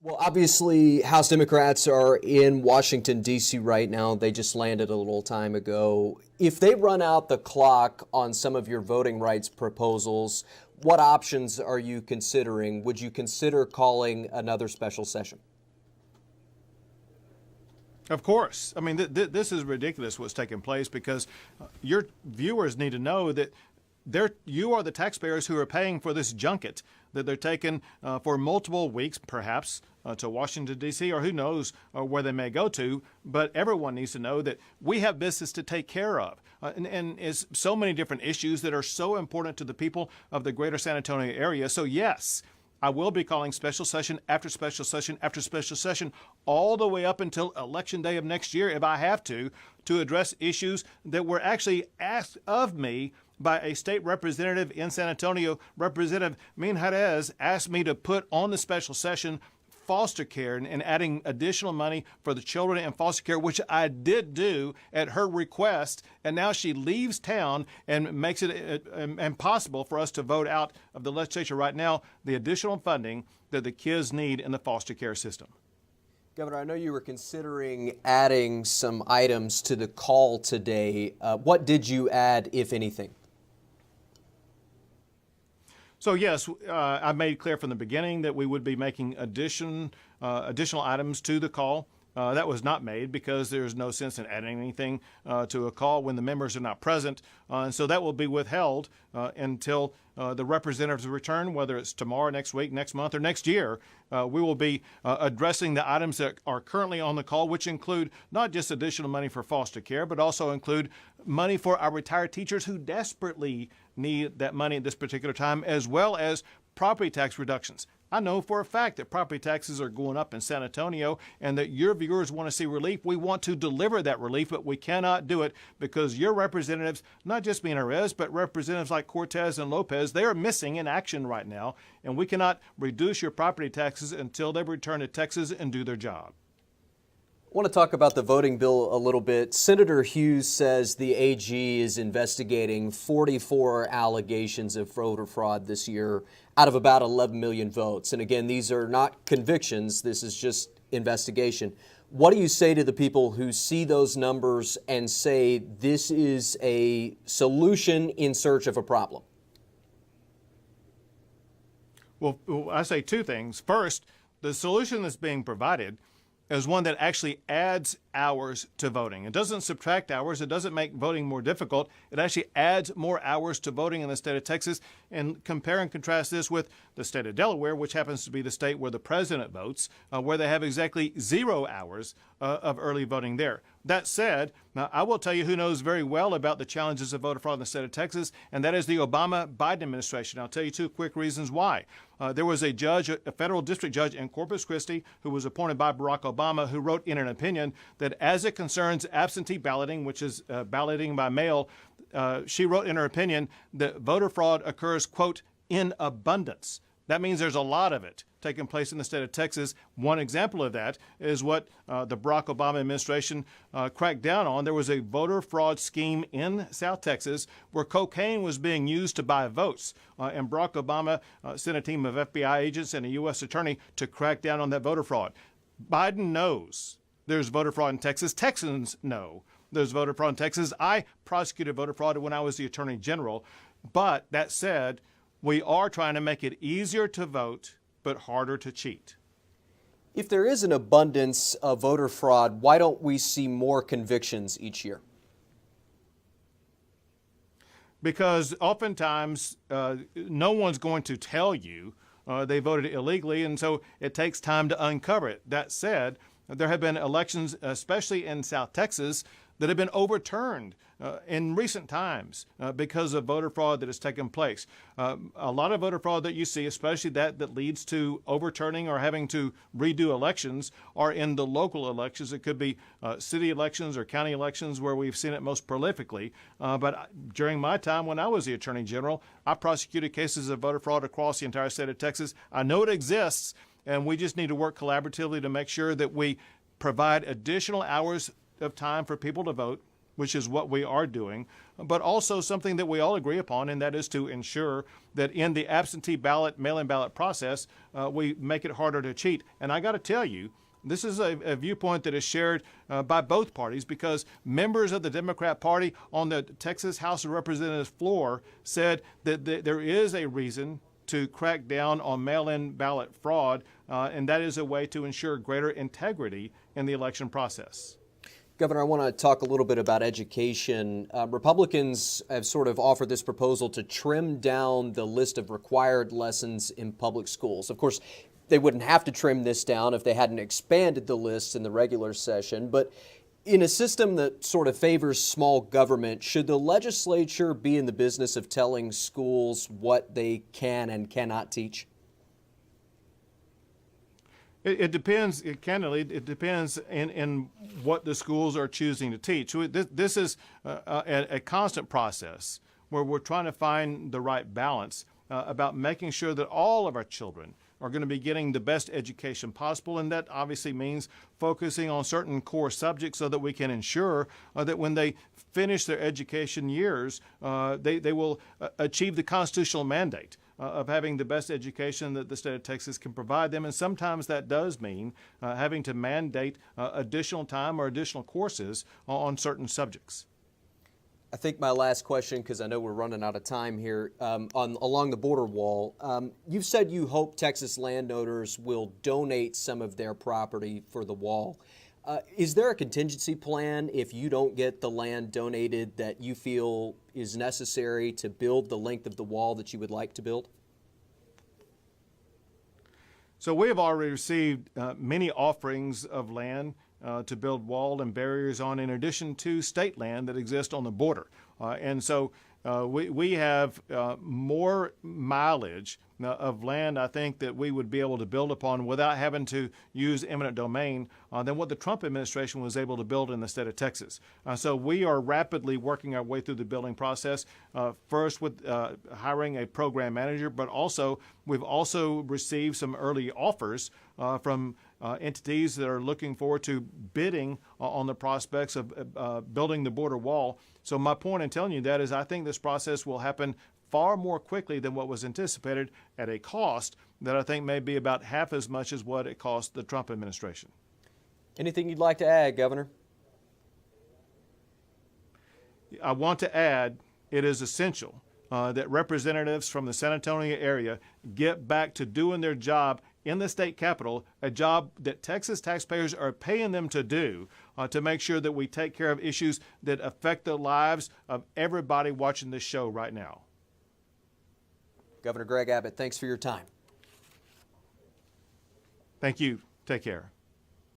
Well, obviously, House Democrats are in Washington, D.C. right now. They just landed a little time ago. If they run out the clock on some of your voting rights proposals, what options are you considering? Would you consider calling another special session? Of course. I mean, this is ridiculous what's taking place because your viewers need to know that you are the taxpayers who are paying for this junket that they're taking for multiple weeks, perhaps, to Washington, D.C., or who knows where they may go to. But everyone needs to know that we have business to take care of. And it's so many different issues that are so important to the people of the greater San Antonio area. So, yes, I will be calling special session after special session after special session all the way up until Election Day of next year, if I have to address issues that were actually asked of me by a state representative in San Antonio. Representative Min Jerez asked me to put on the special session foster care and adding additional money for the children in foster care, which I did do at her request. And now she leaves town and makes it impossible for us to vote out of the legislature right now the additional funding that the kids need in the foster care system. Governor, I know you were considering adding some items to the call today. What did you add, if anything? So yes, I made clear from the beginning that we would be making additional items to the call. That was not made because there's no sense in adding anything to a call when the members are not present. And so that will be withheld until the representatives return, whether it's tomorrow, next week, next month, or next year. We will be addressing the items that are currently on the call, which include not just additional money for foster care, but also include money for our retired teachers who desperately need that money at this particular time, as well as property tax reductions. I know for a fact that property taxes are going up in San Antonio and that your viewers want to see relief. We want to deliver that relief, but we cannot do it because your representatives, not just Min Jerez, but representatives like Cortez and Lopez, they are missing in action right now, and we cannot reduce your property taxes until they return to Texas and do their job. I want to talk about the voting bill a little bit. Senator Hughes says the AG is investigating 44 allegations of voter fraud this year out of about 11 million votes. And again, these are not convictions. This is just investigation. What do you say to the people who see those numbers and say this is a solution in search of a problem? Well, I say two things. First, the solution that's being provided is one that actually adds hours to voting. It doesn't subtract hours. It doesn't make voting more difficult. It actually adds more hours to voting in the state of Texas. And compare and contrast this with the state of Delaware, which happens to be the state where the president votes, where they have exactly 0 hours of early voting there. That said, now I will tell you who knows very well about the challenges of voter fraud in the state of Texas, and that is the Obama-Biden administration. I'll tell you two quick reasons why. There was a judge, a federal district judge in Corpus Christi, who was appointed by Barack Obama, who wrote in an opinion that as it concerns absentee balloting, which is balloting by mail, she wrote in her opinion that voter fraud occurs, quote, in abundance. That means there's a lot of it taking place in the state of Texas. One example of that is what the Barack Obama administration cracked down on. There was a voter fraud scheme in South Texas where cocaine was being used to buy votes. And Barack Obama sent a team of FBI agents and a U.S. attorney to crack down on that voter fraud. Biden knows there's voter fraud in Texas. Texans know there's voter fraud in Texas. I prosecuted voter fraud when I was the attorney general. But that said, we are trying to make it easier to vote, but harder to cheat. If there is an abundance of voter fraud, why don't we see more convictions each year? Because oftentimes no one's going to tell you they voted illegally, and so it takes time to uncover it. That said, there have been elections, especially in South Texas, that have been overturned in recent times because of voter fraud that has taken place. A lot of voter fraud that you see, especially that leads to overturning or having to redo elections, are in the local elections. It could be city elections or county elections where we've seen it most prolifically. But during my time when I was the Attorney General, I prosecuted cases of voter fraud across the entire state of Texas. I know it exists, and we just need to work collaboratively to make sure that we provide additional hours of time for people to vote, which is what we are doing, but also something that we all agree upon, and that is to ensure that in the absentee ballot, mail-in ballot process, we make it harder to cheat. And I got to tell you, this is a viewpoint that is shared by both parties, because members of the Democrat Party on the Texas House of Representatives floor said that there is a reason to crack down on mail-in ballot fraud, and that is a way to ensure greater integrity in the election process. Governor, I want to talk a little bit about education. Republicans have sort of offered this proposal to trim down the list of required lessons in public schools. Of course, they wouldn't have to trim this down if they hadn't expanded the list in the regular session. But in a system that sort of favors small government, should the legislature be in the business of telling schools what they can and cannot teach? It depends, candidly, it depends in what the schools are choosing to teach. This is a constant process where we're trying to find the right balance about making sure that all of our children are going to be getting the best education possible, and that obviously means focusing on certain core subjects so that we can ensure that when they finish their education years, they will achieve the constitutional mandate of having the best education that the state of Texas can provide them. And sometimes that does mean having to mandate additional time or additional courses on certain subjects. I think my last question, because I know we're running out of time here, along the border wall, you've said you hope Texas landowners will donate some of their property for the wall. Is there a contingency plan if you don't get the land donated that you feel is necessary to build the length of the wall that you would like to build? So we have already received many offerings of land to build wall and barriers on, in addition to state land that exists on the border. And so we have more mileage of land, I think, that we would be able to build upon without having to use eminent domain than what the Trump administration was able to build in the state of Texas. So we are rapidly working our way through the building process, first with hiring a program manager, but also we've also received some early offers from entities that are looking forward to bidding on the prospects of building the border wall. So my point in telling you that is I think this process will happen far more quickly than what was anticipated at a cost that I think may be about half as much as what it cost the Trump administration. Anything you'd like to add, Governor? I want to add it is essential that representatives from the San Antonio area get back to doing their job in the state capitol, a job that Texas taxpayers are paying them to do, to make sure that we take care of issues that affect the lives of everybody watching this show right now. Governor Greg Abbott, thanks for your time. Thank you. Take care.